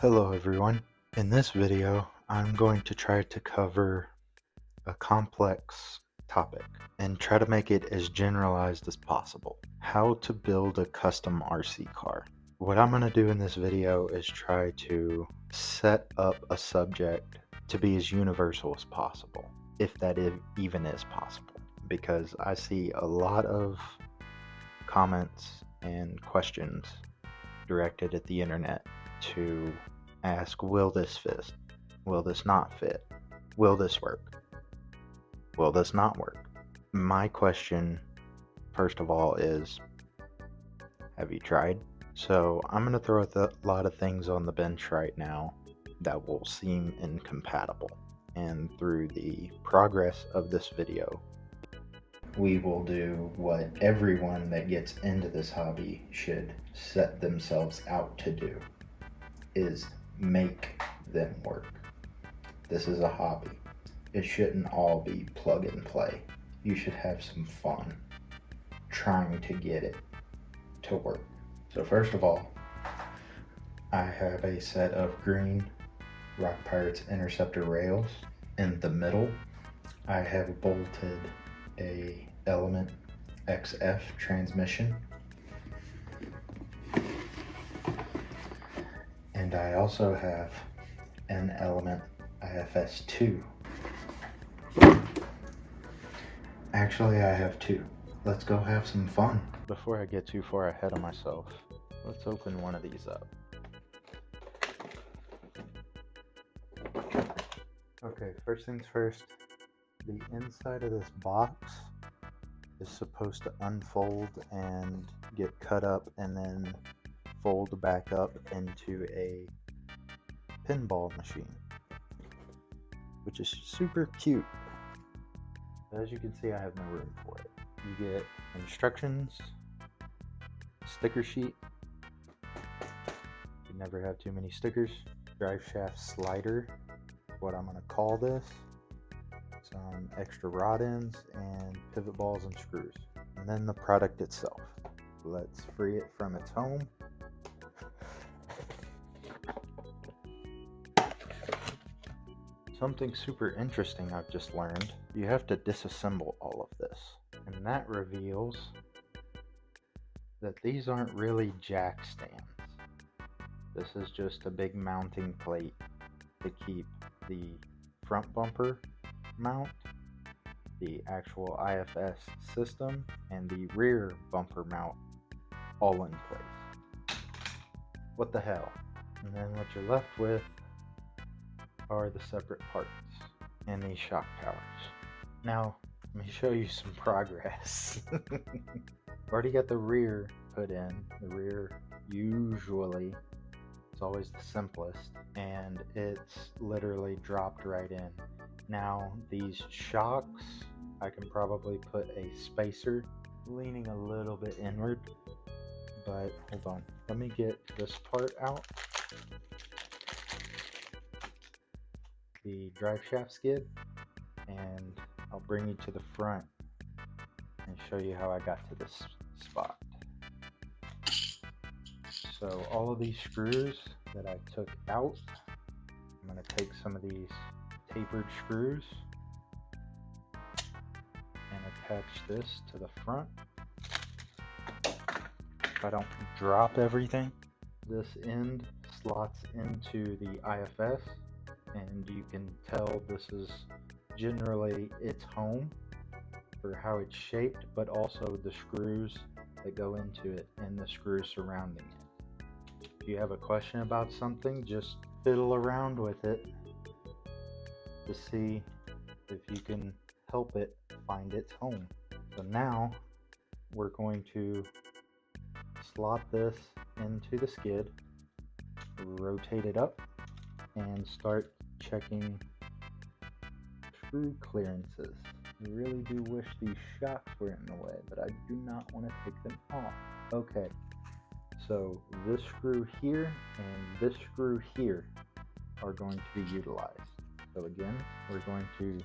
Hello everyone. In this video, I'm going to try to cover a complex topic and try to make it as generalized as possible. How to build a custom RC car. What I'm going to do in this video is try to set up a subject to be as universal as possible, if that even is possible, because I see a lot of comments and questions directed at the internet to ask, will this fit? Will this not fit? Will this work? Will this not work? My question, first of all, is, have you tried? So I'm going to throw a lot of things on the bench right now that will seem incompatible. And through the progress of this video, we will do what everyone that gets into this hobby should set themselves out to do, is make them work. This is a hobby. It shouldn't all be plug and play. You should have some fun trying to get it to work. So first of all, I have a set of green Rock Pirates Interceptor rails. In the middle, I have bolted a Element XF transmission, and I also have an Element IFS2. Actually, I have two. Let's go have some fun. Before I get too far ahead of myself, let's open one of these up. Okay, first things first, the inside of this box is supposed to unfold and get cut up and then fold back up into a pinball machine, which is super cute. As you can see, I have no room for it. You get instructions, sticker sheet. You never have too many stickers. Drive shaft slider, what I'm going to call this. Some extra rod ends and pivot balls and screws. And then the product itself. Let's free it from its home. Something super interesting I've just learned. You have to disassemble all of this. And that reveals that these aren't really jack stands. This is just a big mounting plate to keep the front bumper mount, the actual IFS system, and the rear bumper mount all in place. What the hell? And then what you're left with are the separate parts and these shock towers. Now, let me show you some progress. Already got the rear put in. The rear usually is always the simplest, and it's literally dropped right in. Now, these shocks, I can probably put a spacer leaning a little bit inward, but hold on. Let me get this part out. The drive shaft skid, and I'll bring you to the front and show you how I got to this spot. So all of these screws that I took out, I'm going to take some of these tapered screws and attach this to the front. If I don't drop everything, this end slots into the IFS, and you can tell this is generally its home for how it's shaped, but also the screws that go into it and the screws surrounding it. If you have a question about something, just fiddle around with it to see if you can help it find its home. So now we're going to slot this into the skid, rotate it up, and start checking screw clearances. I really do wish these shocks were in the way, but I do not want to take them off. Okay, so this screw here and this screw here are going to be utilized. So again, we're going to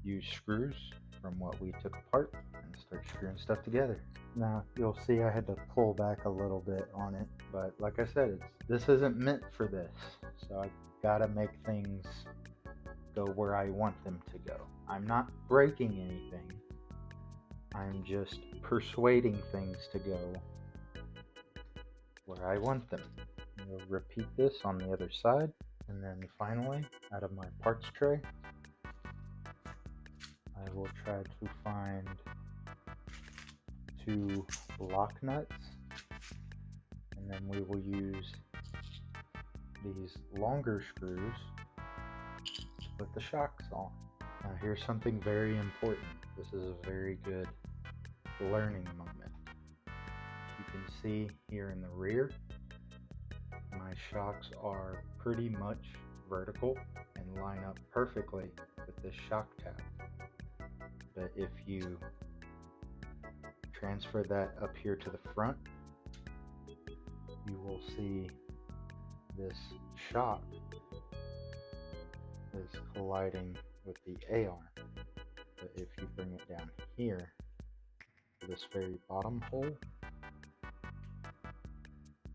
use screws from what we took apart and start screwing stuff together. Now you'll see I had to pull back a little bit on it, but like I said, this isn't meant for this, so I gotta make things go where I want them to go. I'm not breaking anything, I'm just persuading things to go where I want them. We'll repeat this on the other side, and then finally, out of my parts tray, I will try to find 2 lock nuts, and then we will use these longer screws to put the shocks on. Now here's something very important. This is a very good learning moment. You can see here in the rear, my shocks are pretty much vertical and line up perfectly with this shock tab. But if you transfer that up here to the front, you will see this shock is colliding with the A-arm. But if you bring it down here to this very bottom hole,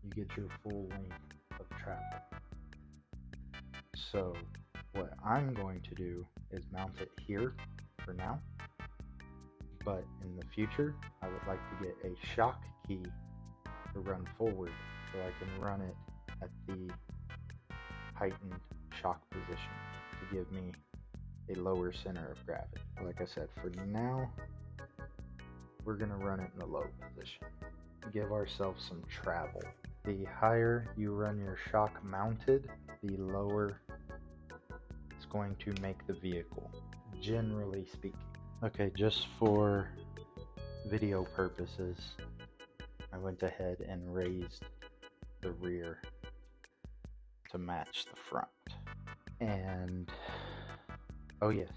you get your full length of travel. So what I'm going to do is mount it here for now, but in the future I would like to get a shock key to run forward so I can run it at the heightened shock position to give me a lower center of gravity. Like I said, for now we're going to run it in the low position, give ourselves some travel. The higher you run your shock mounted, the lower it's going to make the vehicle, generally speaking. Okay, just for video purposes, I went ahead and raised the rear to match the front. And oh yes,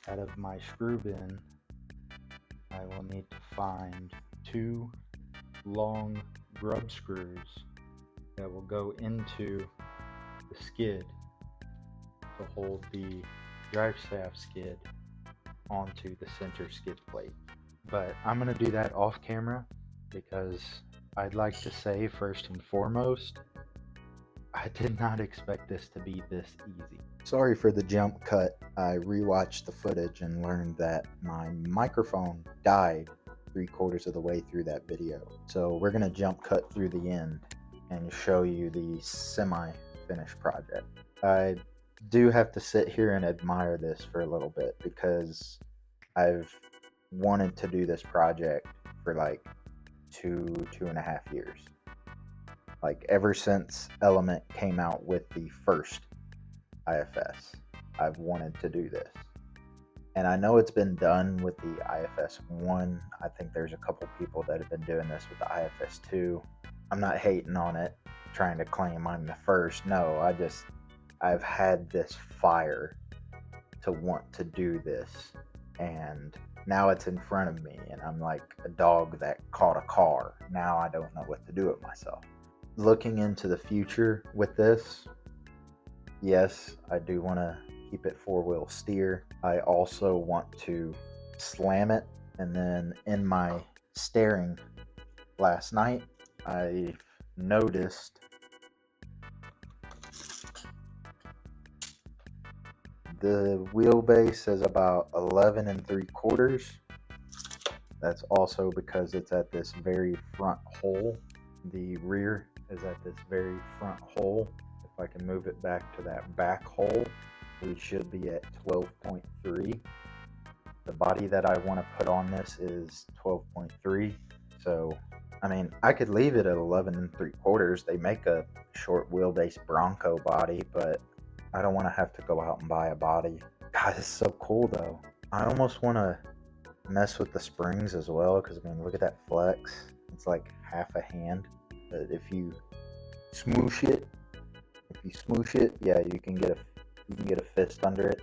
out of my screw bin, I will need to find 2 long grub screws that will go into the skid to hold the drive shaft skid onto the center skid plate. But I'm going to do that off camera because I'd like to say first and foremost, I did not expect this to be this easy. Sorry for the jump cut. I rewatched the footage and learned that my microphone died 3/4 of the way through that video. So we're going to jump cut through the end and show you the semi-finished project. I do have to sit here and admire this for a little bit because I've wanted to do this project for like 2.5 years. Like ever since Element came out with the first IFS, I've wanted to do this. And I know it's been done with the IFS 1. I think there's a couple people that have been doing this with the IFS 2. I'm not hating on it, trying to claim I'm the first. No, I've had this fire to want to do this. And now it's in front of me and I'm like a dog that caught a car. Now I don't know what to do with myself. Looking into the future with this, yes, I do want to keep it 4-wheel steer. I also want to slam it, and then in my staring last night, I noticed the wheelbase is about 11 3/4. That's also because it's at this very front hole. The rear is at this very front hole. If I can move it back to that back hole, we should be at 12.3. The body that I want to put on this is 12.3. So, I mean, I could leave it at 11 3/4. They make a short wheelbase Bronco body, but I don't want to have to go out and buy a body. God, this is so cool though. I almost want to mess with the springs as well, because I mean, look at that flex. It's like half a hand. But if you smoosh it, yeah, you can get a fist under it.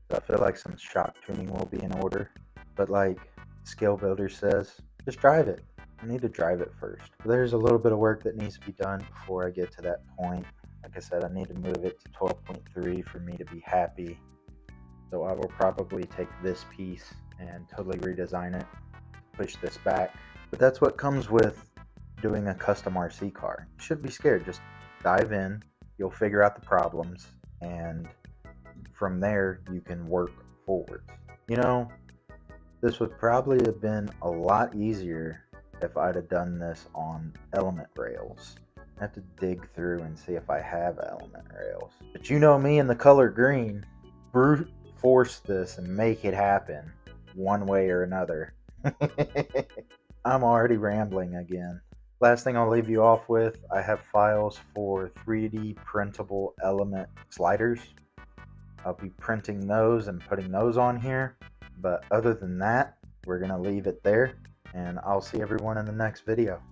So I feel like some shock tuning will be in order. But like Scale Builder says, just drive it. I need to drive it first. There's a little bit of work that needs to be done before I get to that point. Like I said, I need to move it to 12.3 for me to be happy. So I will probably take this piece and totally redesign it, push this back. But that's what comes with doing a custom RC car. You shouldn't be scared. Just dive in, you'll figure out the problems, and from there you can work forwards. You know, this would probably have been a lot easier if I'd have done this on element rails. I have to dig through and see if I have element rails. But you know me in the color green, brute force this and make it happen one way or another. I'm already rambling again. Last thing I'll leave you off with, I have files for 3D printable element sliders. I'll be printing those and putting those on here. But other than that, we're going to leave it there, and I'll see everyone in the next video.